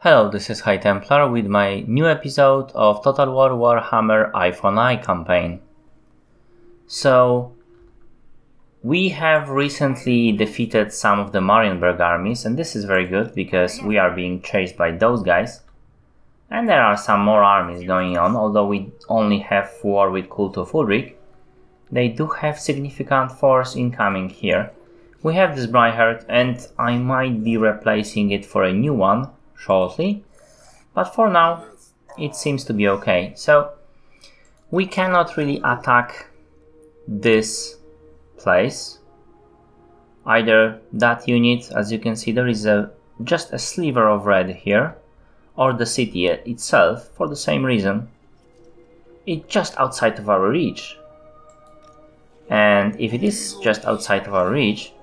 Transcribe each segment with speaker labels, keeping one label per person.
Speaker 1: Hello, this is High Templar with my new episode of Total War Warhammer Eye for an Eye campaign. So, we have recently defeated some of the Marienburg armies, and this is very good because we are being chased by those guys. And there are some more armies going on, although we only have war with Cult of Ulrich. They do have significant force incoming here. We have this Breinhardt, and I might be replacing it for a new one shortly, but for now it seems to be okay. So we cannot really attack this place, either that unit, as you can see there is just a sliver of red here, or the city itself, for the same reason. It's just outside of our reach, and if it is just outside of our reach,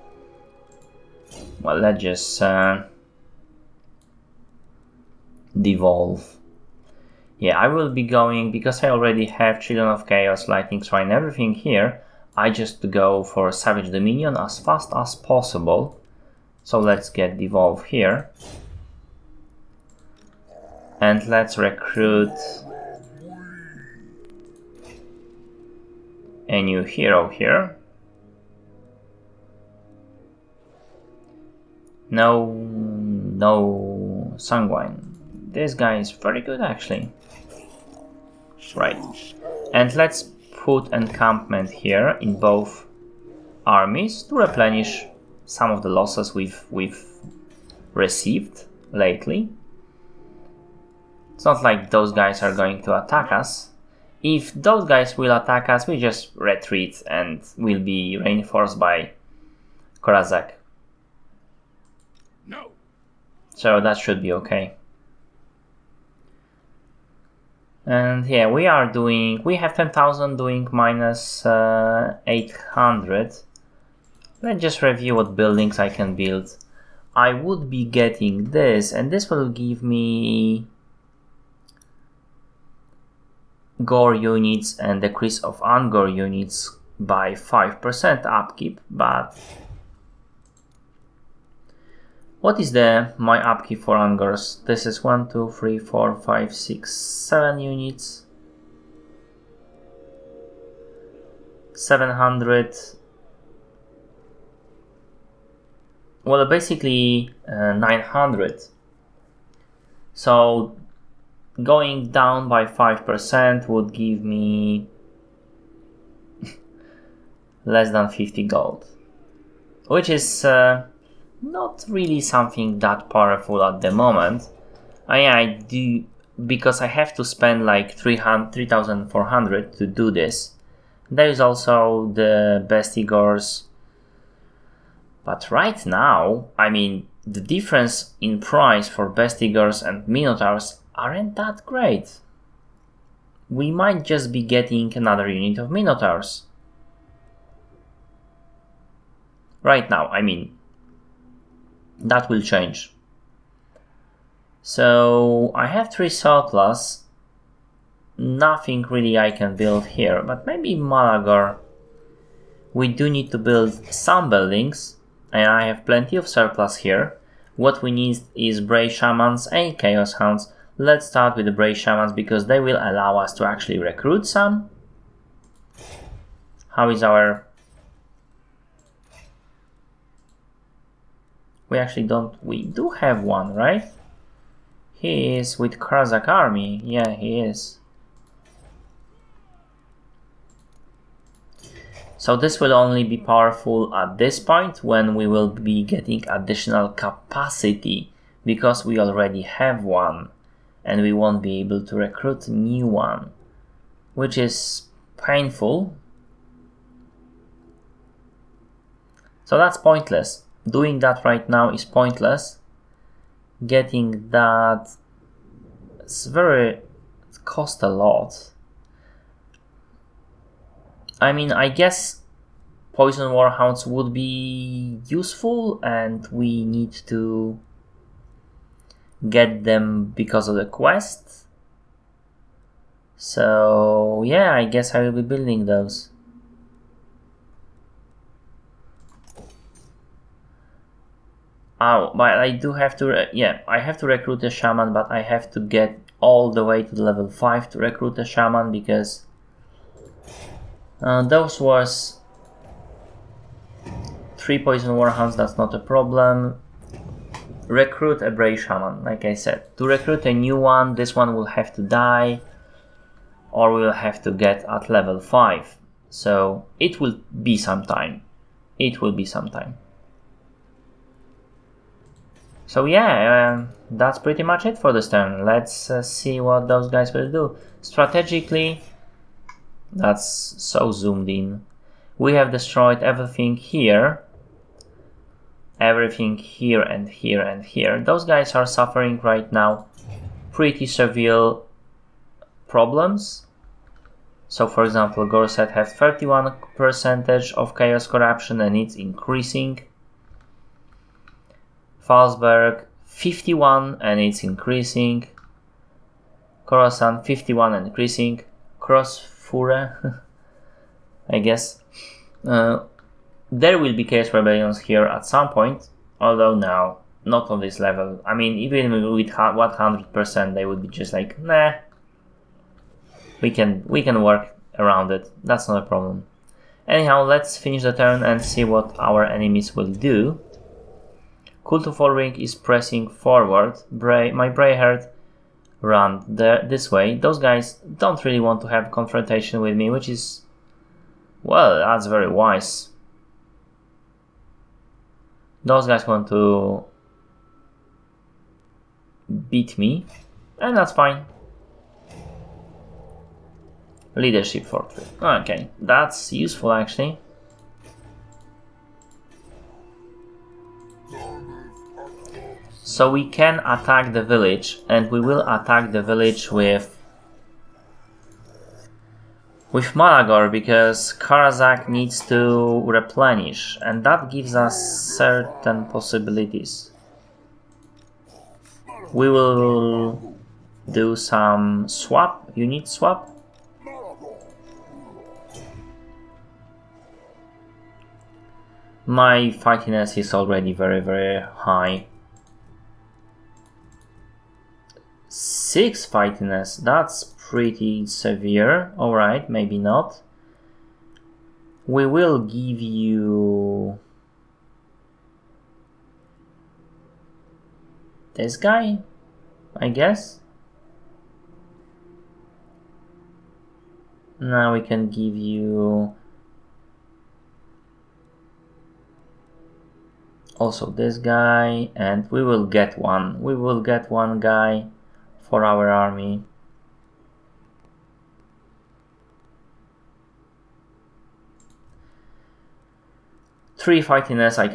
Speaker 1: well, let's just devolve. Yeah, I will be going, because I already have Children of Chaos, Lightning Shrine, everything here. I just go for Savage Dominion as fast as possible. So let's get devolve here. And let's recruit a new hero here. No Sanguine. This guy is very good actually. Right. And let's put encampment here in both armies to replenish some of the losses we've received lately. It's not like those guys are going to attack us. If those guys will attack us, we just retreat and will be reinforced by Korazak.
Speaker 2: No.
Speaker 1: So that should be okay. And yeah, we have 10,000 doing minus 800. Let's just review what buildings I can build. I would be getting this, and this will give me gore units and decrease of ungore units by 5% upkeep, but what is my upkeep for ungors? This is 1, 2, 3, 4, 5, 6, 7 units. 700. Well, basically 900. So going down by 5% would give me less than 50 gold, which is not really something that powerful at the moment. I do, because I have to spend like 3,400 to do this. There is also the Bestigors, but right now, I mean, the difference in price for Bestigors and Minotaurs aren't that great. We might just be getting another unit of Minotaurs. Right now, I mean. That will change. So I have 3 surplus. Nothing really I can build here, but maybe Malagor. We do need to build some buildings, and I have plenty of surplus here. What we need is Brave Shamans and Chaos Hounds. Let's start with the Brave Shamans because they will allow us to actually recruit some. How is our... We do have one, right? He is with Krazak army. Yeah, he is. So this will only be powerful at this point when we will be getting additional capacity, because we already have one and we won't be able to recruit a new one, which is painful. So that's pointless. Doing that right now is pointless. Getting that, it costs a lot. I mean, I guess Poison Warhounds would be useful, and we need to get them because of the quest. So yeah, I guess I will be building those. Oh, but I do have to, yeah, I have to recruit a shaman, but I have to get all the way to level 5 to recruit a shaman, because those was 3 poison warhounds, that's not a problem. Recruit a brave shaman, like I said. To recruit a new one, this one will have to die, or we'll have to get at level 5. So it will be some time. It will be some time. So yeah, that's pretty much it for this turn. Let's see what those guys will do. Strategically, that's so zoomed in. We have destroyed everything here. Everything here and here and here. Those guys are suffering right now pretty severe problems. So for example, Gorset has 31% of chaos corruption and it's increasing. Falsberg 51 and it's increasing. Khorasan 51 and increasing. Crossfure, I guess. There will be chaos rebellions here at some point, although now not on this level. I mean, even with 100%, they would be just like, nah. We can work around it. That's not a problem. Anyhow, let's finish the turn and see what our enemies will do. Cult of Ring is pressing forward. My Brayherd run this way. Those guys don't really want to have confrontation with me, which is, well, that's very wise. Those guys want to beat me, and that's fine. Leadership for 3. Okay, that's useful actually. So we can attack the village, and we will attack the village with Malagor, because Karazak needs to replenish, and that gives us certain possibilities. We will do some unit swap. My fightiness is already very, very high. 6 fightiness, that's pretty severe. Alright, maybe not. We will give you this guy, I guess. Now we can give you also this guy, and we will get one. We will get one guy for our army. Three fightiness I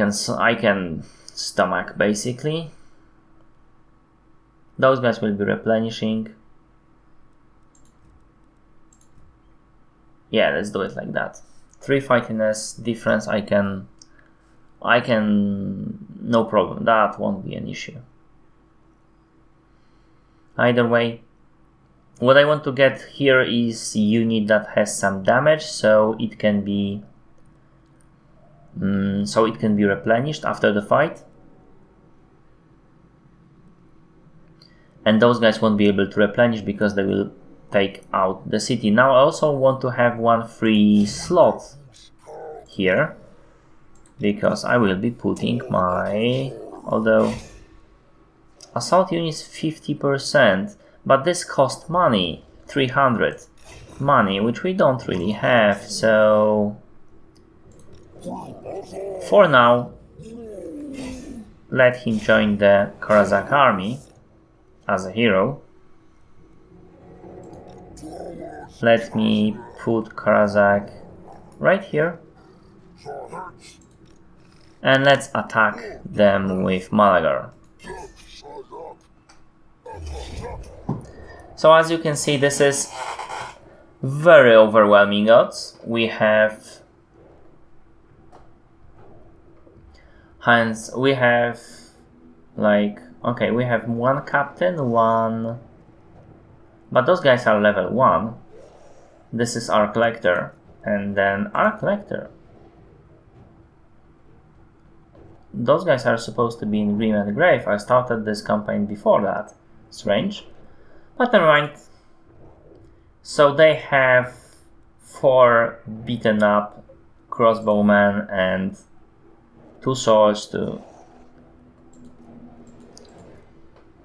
Speaker 1: can stomach basically. Those guys will be replenishing. Yeah, let's do it like that. 3 fightiness difference I can no problem. That won't be an issue. Either way, what I want to get here is a unit that has some damage, so it can be replenished after the fight. And those guys won't be able to replenish because they will take out the city. Now I also want to have 1 free slot here, because I will be putting my, although assault units 50%, but this cost money, 300 money, which we don't really have, so for now let him join the Karazak army as a hero. Let me put Karazak right here, and let's attack them with Malagar. So as you can see, this is very overwhelming odds. We have like, okay, we have 1 captain, 1, but those guys are level 1. This is our collector, and then our collector. those guys are supposed to be in Grim and Grave. I started this campaign before that. Strange. But never mind. So they have 4 beaten up crossbowmen and 2 swords to...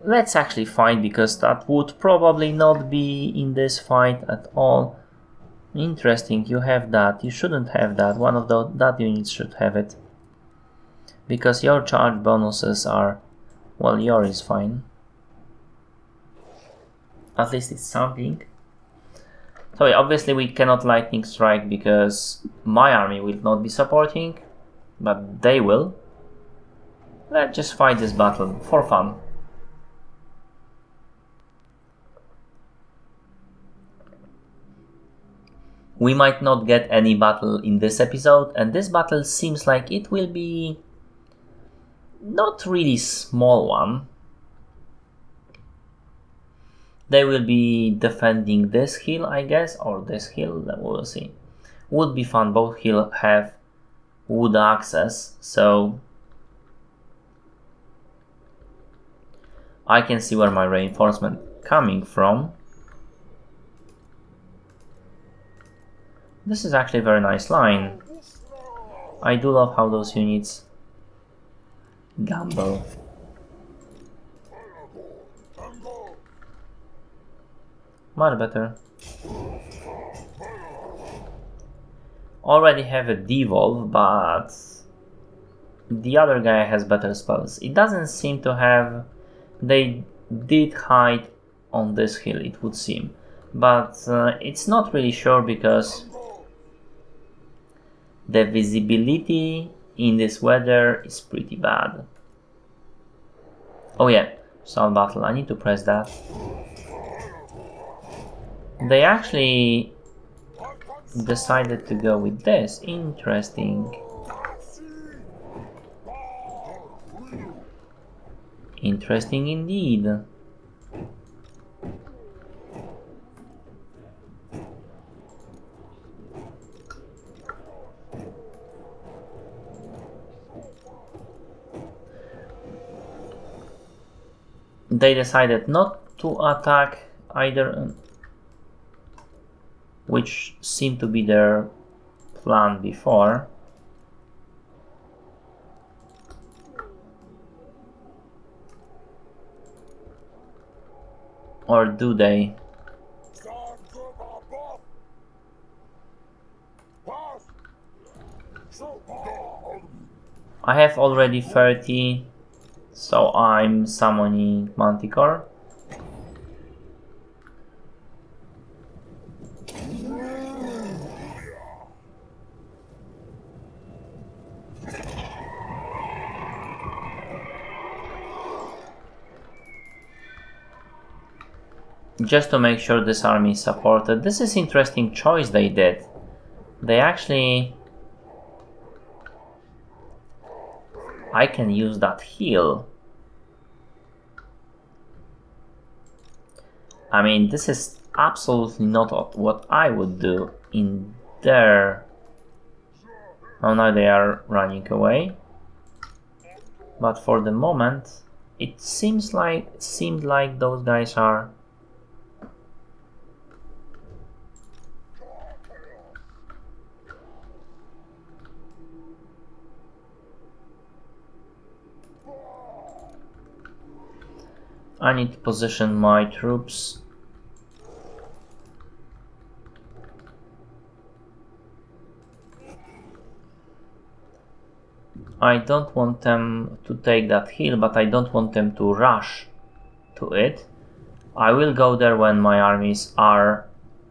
Speaker 1: Let's actually fight, because that would probably not be in this fight at all. Interesting, you have that. You shouldn't have that. One of that units should have it. Because your charge bonuses are... Well, yours is fine. At least it's something. So yeah, obviously we cannot lightning strike because my army will not be supporting, but they will. Let's just fight this battle for fun. We might not get any battle in this episode, and this battle seems like it will be not really small one. They will be defending this hill, I guess, or this hill, we'll see. Would be fun, both hills have wood access, so I can see where my reinforcement coming from. This is actually a very nice line. I do love how those units gamble. Much better. Already have a devolve, but the other guy has better spells. It doesn't seem to have... They did hide on this hill, it would seem. But it's not really sure, because the visibility in this weather is pretty bad. Oh yeah, sound battle. I need to press that. They actually decided to go with this. Interesting. Interesting indeed. They decided not to attack either, which seemed to be their plan before. Or do they? I have already 30, so I'm summoning Manticore. Just to make sure this army is supported. This is interesting choice they did. They actually... I can use that heal. I mean, this is absolutely not what I would do in there. Oh, now they are running away. But for the moment, it seemed like those guys are... I need to position my troops. I don't want them to take that hill, but I don't want them to rush to it. I will go there when my armies are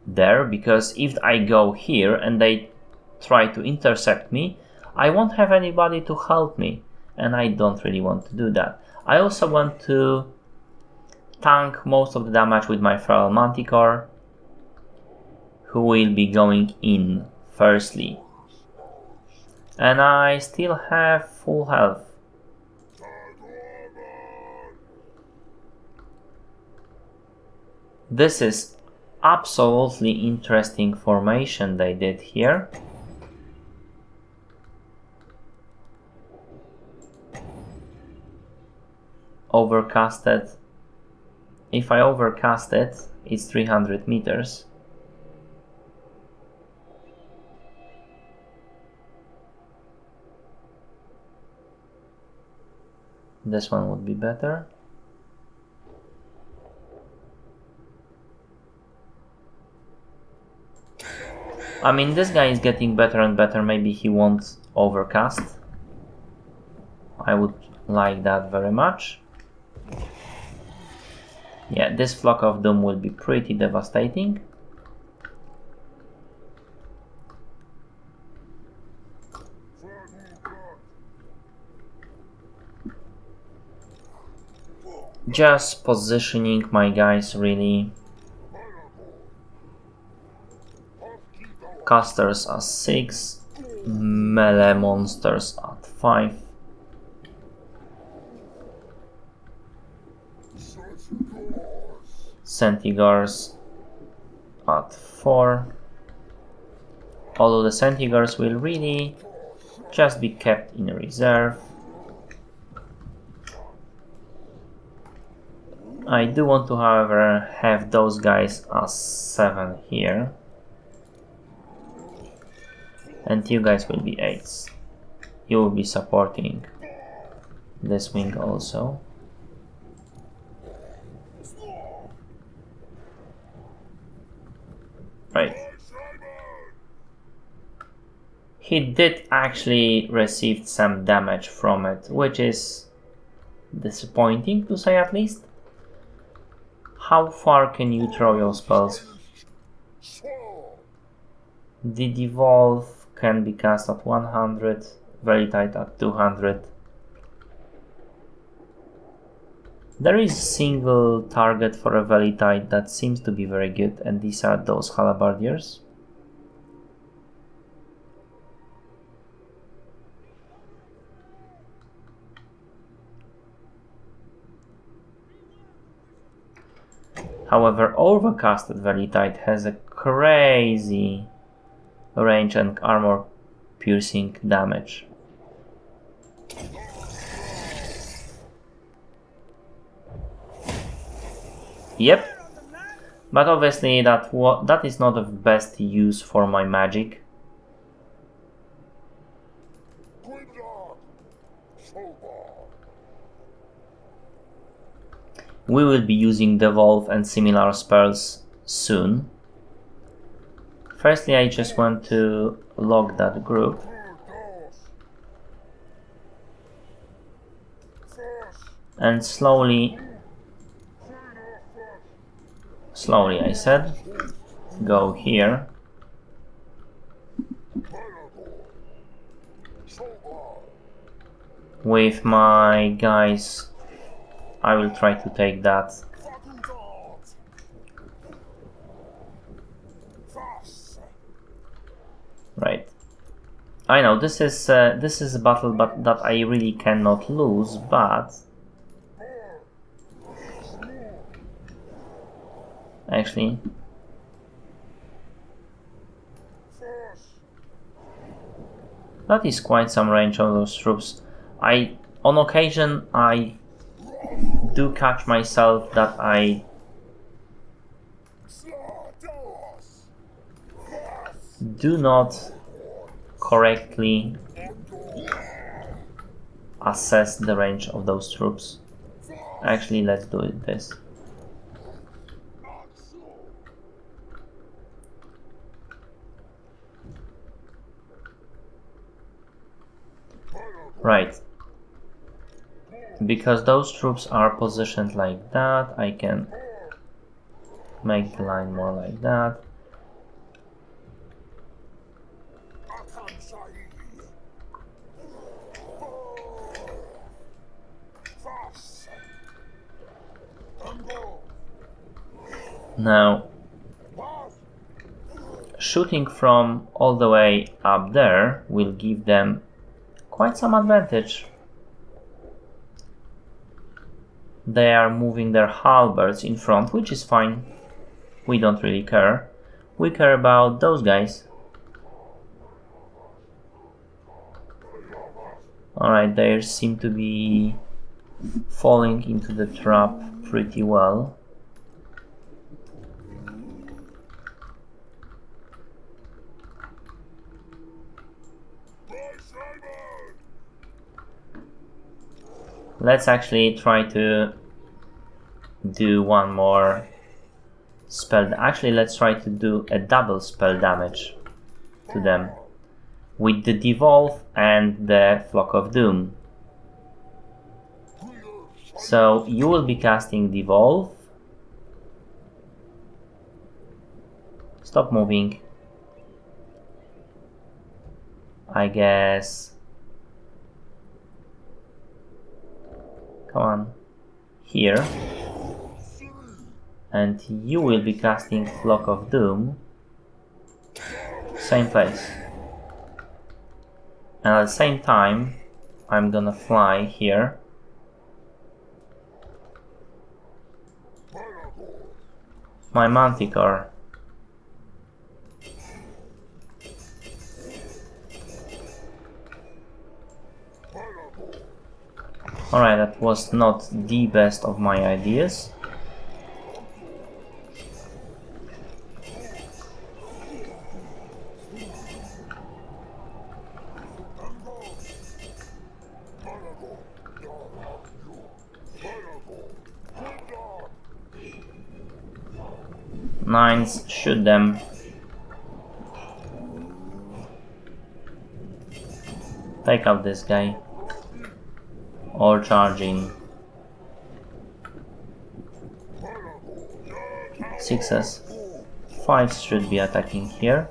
Speaker 1: there, because if I go here and they try to intercept me, I won't have anybody to help me, and I don't really want to do that. I also want to tank most of the damage with my Feral Manticore, who will be going in firstly. And I still have full health. This is absolutely interesting formation they did here. overcasted. If I overcast it, it's 300 meters. This one would be better. I mean, this guy is getting better and better. Maybe he won't overcast. I would like that very much. Yeah, this Flock of Doom will be pretty devastating. Just positioning my guys really. Casters at 6, melee monsters at 5. Centigars at 4. Although the Centigars will really just be kept in reserve. I do want to, however, have those guys as 7 here. And you guys will be 8s. You will be supporting this wing also. Right. He did actually receive some damage from it, which is disappointing to say at least. How far can you throw your spells? The Devolve can be cast at 100, very tight at 200. There is a single target for a Velitite that seems to be very good, and these are those Halabardiers. However, Overcasted Velitite has a crazy range and armor piercing damage. Yep, but obviously that is not the best use for my magic. We will be using Devolve and similar spells soon. Firstly, I just want to lock that group. And slowly I said, go here. With my guys, I will try to take that. Right. I know this is a battle, but that I really cannot lose. But actually, that is quite some range on those troops. On occasion, I do catch myself that I do not correctly assess the range of those troops. Actually, let's do it this. Right. Because those troops are positioned like that, I can make the line more like that. Now, shooting from all the way up there will give them quite some advantage. They are moving their halberds in front, which is fine. We don't really care. We care about those guys. Alright, they seem to be falling into the trap pretty well. Let's actually try to do one more spell. Actually, let's try to do a double spell damage to them with the Devolve and the Flock of Doom. So you will be casting Devolve. Stop moving. I guess. Come on. Here. And you will be casting Flock of Doom. Same place. And at the same time, I'm gonna fly here. My Manticore. Alright, that was not the best of my ideas. Nines, shoot them. Take out this guy. All charging. Sixes. Fives should be attacking here.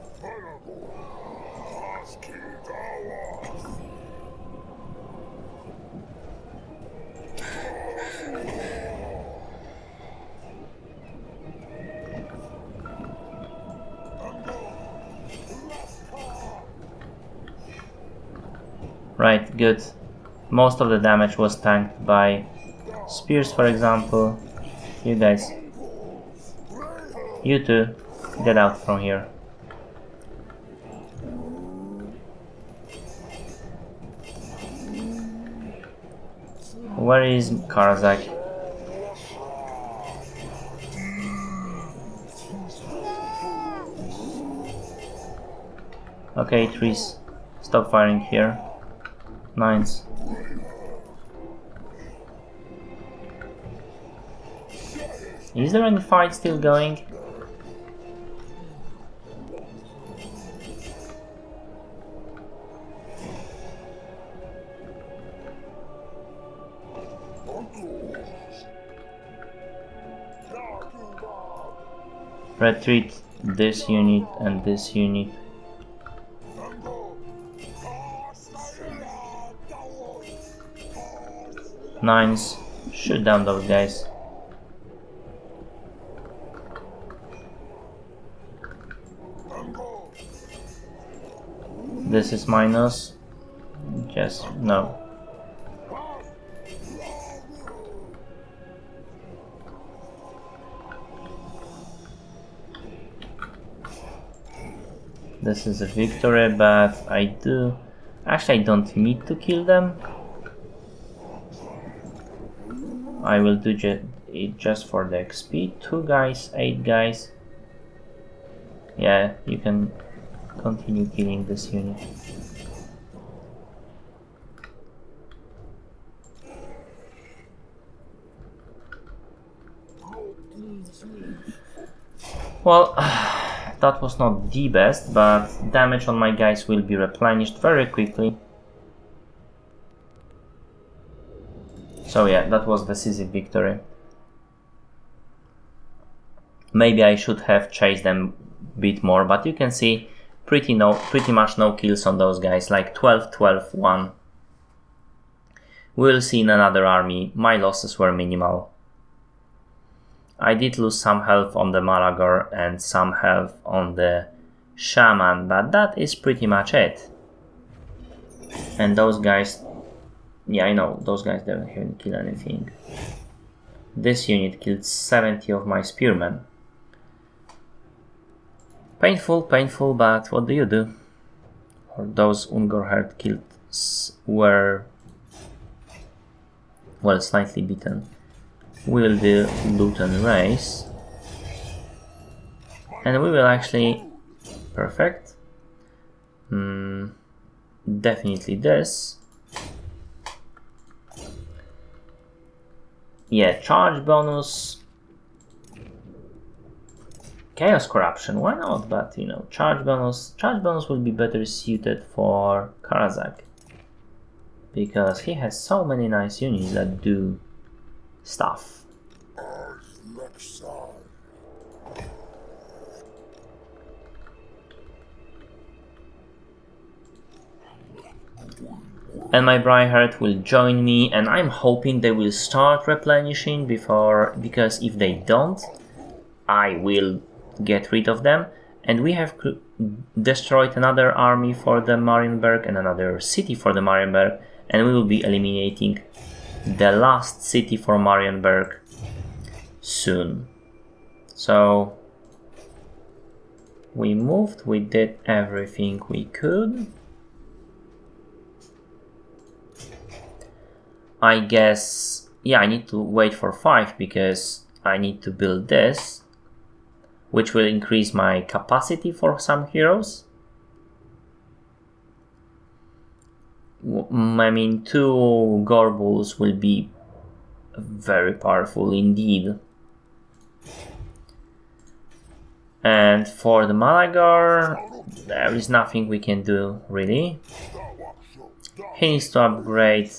Speaker 1: Right, good. Most of the damage was tanked by spears, for example. You guys. You two, get out from here. Where is Karazak? Okay, trees. Stop firing here. Nines. Is there any fight still going? Retreat this unit and this unit. Nines, shoot down those guys. This is minus. Just no. This is a victory, but I don't need to kill them. I will do it just for the XP. 2 guys, 8 guys. Yeah, you can continue killing this unit. Well, that was not the best, but damage on my guys will be replenished very quickly. So yeah, that was decisive victory. Maybe I should have chased them a bit more, but you can see pretty much no kills on those guys, like 12, 12, 1. We'll see in another army. My losses were minimal. I did lose some health on the Malagor and some health on the Shaman, but that is pretty much it. And those guys, yeah, I know, those guys didn't even kill anything. This unit killed 70 of my spearmen. Painful, painful, but what do you do? Or those Ungorherd killed were well, slightly beaten. We will do loot and race. And we will actually... Perfect. Definitely this. Yeah, charge bonus. Chaos corruption, why not? But you know, charge bonus will be better suited for Karazak. Because he has so many nice units that do stuff. And my Briarheart will join me, and I'm hoping they will start replenishing because if they don't, I will get rid of them. And we have destroyed another army for the Marienburg and another city for the Marienburg, and we will be eliminating the last city for Marienburg soon. So we moved, we did everything we could. I guess, yeah, I need to wait for 5 because I need to build this, which will increase my capacity for some heroes. I mean, 2 Gorbals will be very powerful indeed. And for the Malagar, there is nothing we can do really. He needs to upgrade,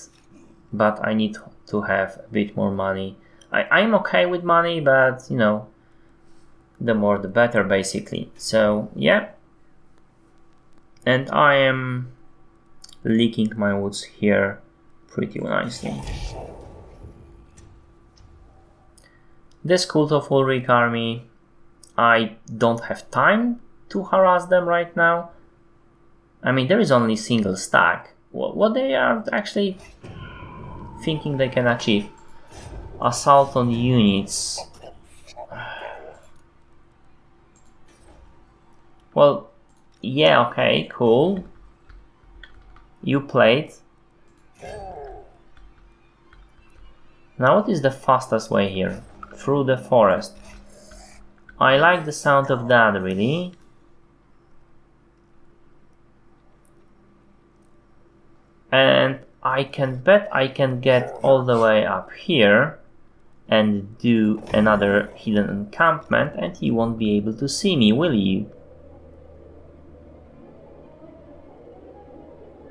Speaker 1: but I need to have a bit more money. I'm okay with money, but you know, the more the better basically. So yeah, and I am leaking my woods here pretty nicely. This Cult of Ulrich army, I don't have time to harass them right now. I mean, there is only single stack. What they are actually thinking they can achieve? Assault on units. Well, yeah, okay, cool. You played. Now what is the fastest way here? Through the forest. I like the sound of that, really. And I can bet I can get all the way up here and do another hidden encampment, and he won't be able to see me, will you?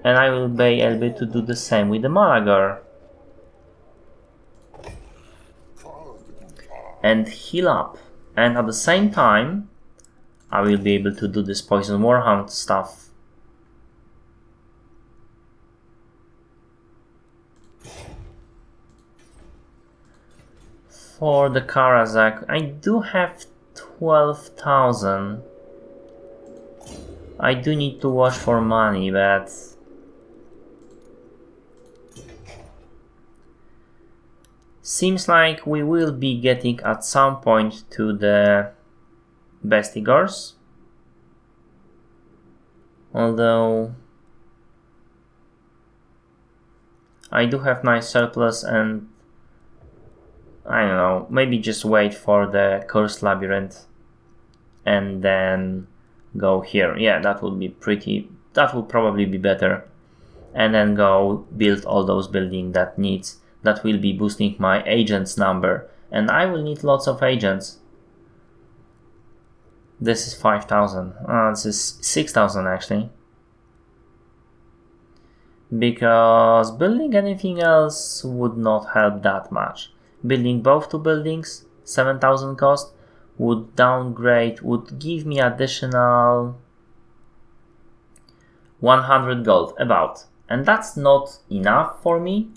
Speaker 1: And I will be able to do the same with the Malagar. And heal up. And at the same time, I will be able to do this Poison Warhound stuff. For the Karazak, I do have 12,000. I do need to watch for money, but seems like we will be getting at some point to the Bestigors. Although I do have nice surplus, and I don't know, maybe just wait for the Cursed Labyrinth and then go here. Yeah, that would be that would probably be better. And then go build all those buildings that will be boosting my agents number. And I will need lots of agents. This is 5,000. This is 6,000 actually. Because building anything else would not help that much. Building both 2 buildings, 7,000 cost, would give me additional 100 gold, about. And that's not enough for me.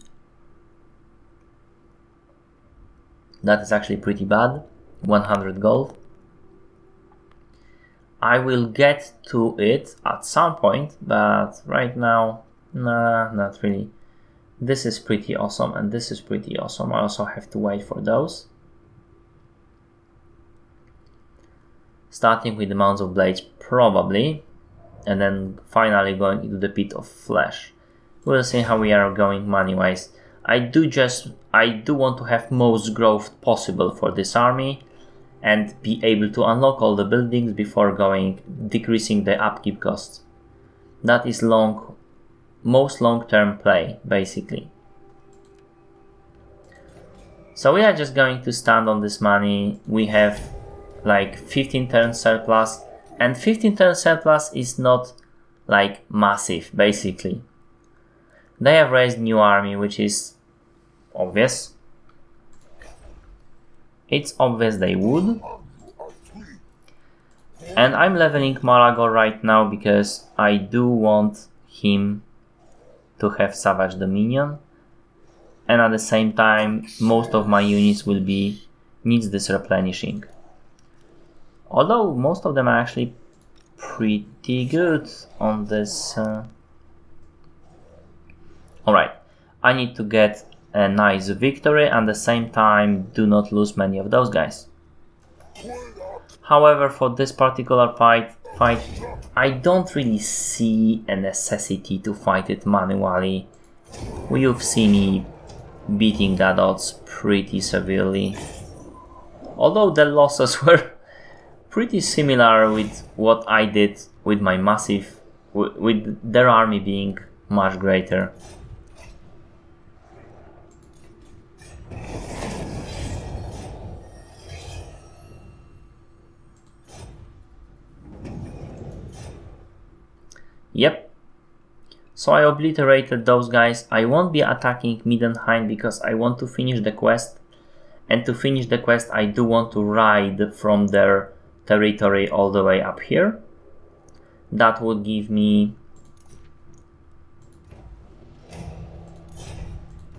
Speaker 1: That is actually pretty bad, 100 gold. I will get to it at some point, but right now, nah, not really. This is pretty awesome, and this is pretty awesome. I also have to wait for those. Starting with the Mounds of Blades, probably, and then finally going into the Pit of Flesh. We'll see how we are going money-wise. I I do want to have most growth possible for this army and be able to unlock all the buildings before decreasing the upkeep costs. That is most long-term play, basically. So we are just going to stand on this money. We have like 15 turn surplus, and 15 turn surplus is not like massive, basically. They have raised new army, which is obvious. It's obvious they would. And I'm leveling Malagor right now because I do want him to have Savage Dominion. And at the same time, most of my units will be needs this replenishing. Although most of them are actually pretty good on this. Alright, I need to get a nice victory and at the same time do not lose many of those guys. However, for this particular fight, I don't really see a necessity to fight it manually. You've seen me beating that odds pretty severely. Although the losses were pretty similar with what I did with my massive, with their army being much greater. Yep. So I obliterated those guys. I won't be attacking Middenheim because I want to finish the quest. And to finish the quest I do want to ride from their territory all the way up here. That would give me...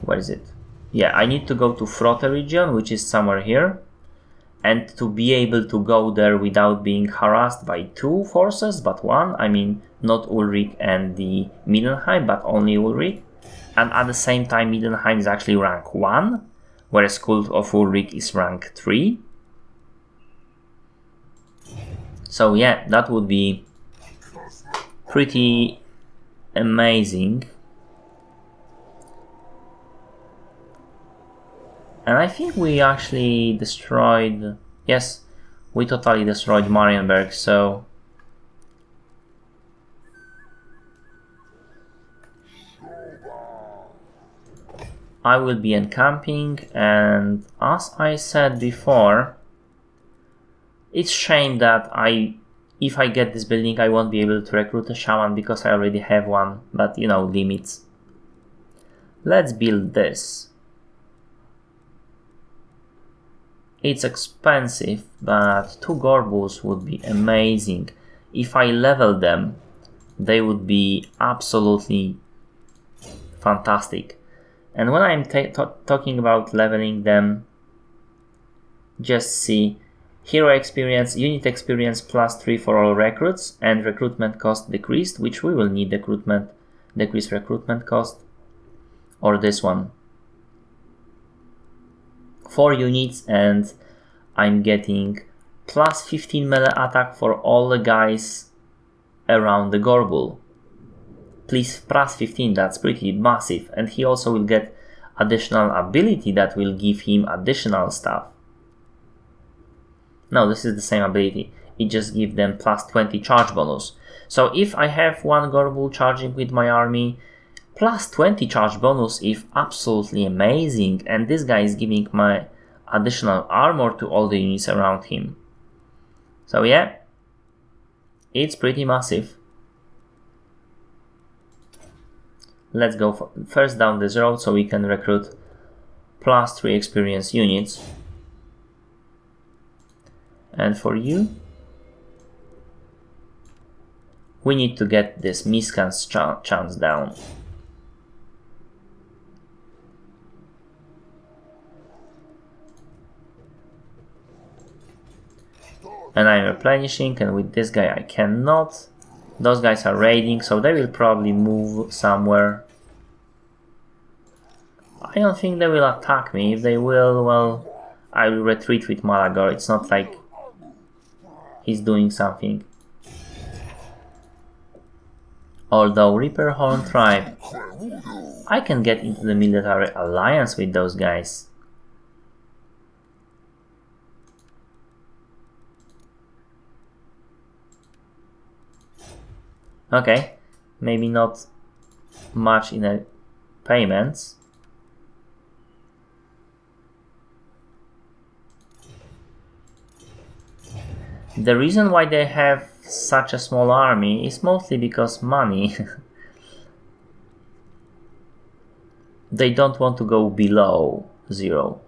Speaker 1: Where is it? Yeah, I need to go to Frotte region, which is somewhere here. And to be able to go there without being harassed by two forces, but one, I mean not Ulrich and the Middenheim, but only Ulrich. And at the same time Middenheim is actually rank 1, whereas Cult of Ulrich is rank 3. So yeah, that would be pretty amazing. And I think we actually destroyed... Yes, we totally destroyed Marienburg, so... I will be encamping, and as I said before, it's shame that if I get this building I won't be able to recruit a shaman because I already have one, but you know, limits. Let's build this. It's expensive, but 2 Gorbals would be amazing. If I level them, they would be absolutely fantastic. And when I'm talking about leveling them, just see hero experience, unit experience +3 for all recruits, and recruitment cost decreased, which we will need decrease recruitment cost, or this one. 4 units, and I'm getting +15 melee attack for all the guys around the Gorbul. Please, +15, that's pretty massive, and he also will get additional ability that will give him additional stuff. No, this is the same ability, it just gives them +20 charge bonus. So if I have one Gorbul charging with my army, +20 charge bonus is absolutely amazing, and this guy is giving my additional armor to all the units around him. So yeah, it's pretty massive. Let's go first down this road so we can recruit +3 experience units. And for you, we need to get this Miskan's chance down. And I'm replenishing, and with this guy I cannot. Those guys are raiding, so they will probably move somewhere. I don't think they will attack me. If they will, well, I will retreat with Malagor. It's not like he's doing something. Although Reaper Horn Tribe, I can get into the military alliance with those guys. Okay, maybe not much in a payments. The reason why they have such a small army is mostly because money. They don't want to go below 0.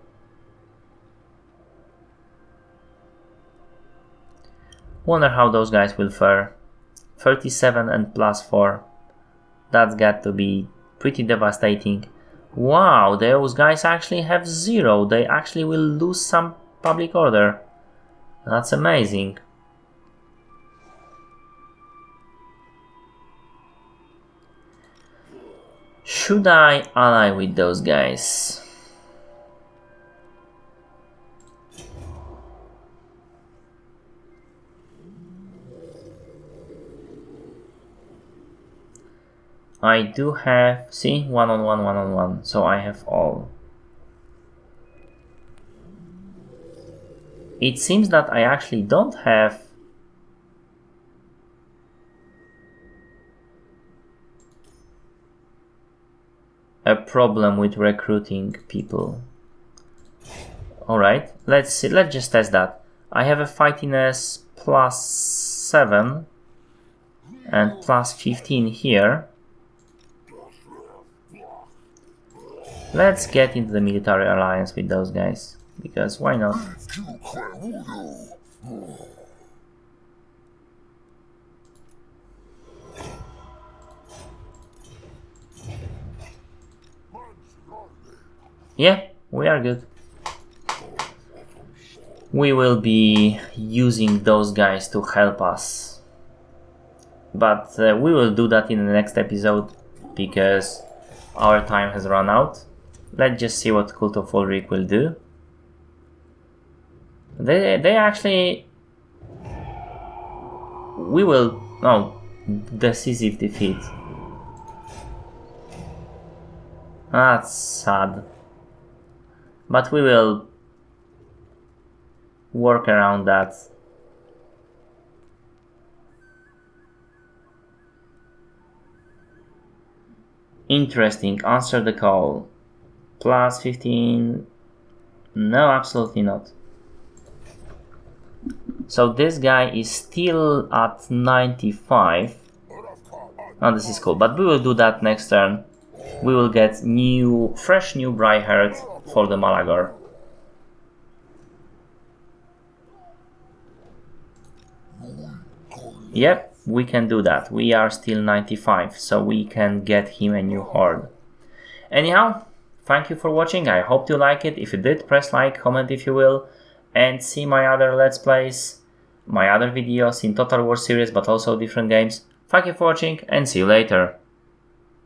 Speaker 1: Wonder how those guys will fare. 37 and +4. That's got to be pretty devastating. Wow, those guys actually have 0. They actually will lose some public order. That's amazing. Should I ally with those guys? I do have, see, 1-on-1, 1-on-1, so I have all. It seems that I actually don't have a problem with recruiting people. Alright, let's see, let's just test that. I have a fightiness +7 and +15 here. Let's get into the military alliance with those guys, because why not? Yeah, we are good. We will be using those guys to help us. But we will do that in the next episode, because our time has run out. Let's just see what Cult of Ulrich will do. They actually... We will... No, decisive defeat. That's sad. But we will work around that. Interesting, answer the call. +15. No, absolutely not. So this guy is still at 95. Oh, this is cool, but we will do that next turn. We will get fresh new Bryherd for the Malagor. Yep, we can do that. We are still 95, so we can get him a new horde. Anyhow, thank you for watching. I hope you like it. If you did, press like, comment if you will, and see my other Let's Plays, my other videos in Total War series, but also different games. Thank you for watching, and see you later.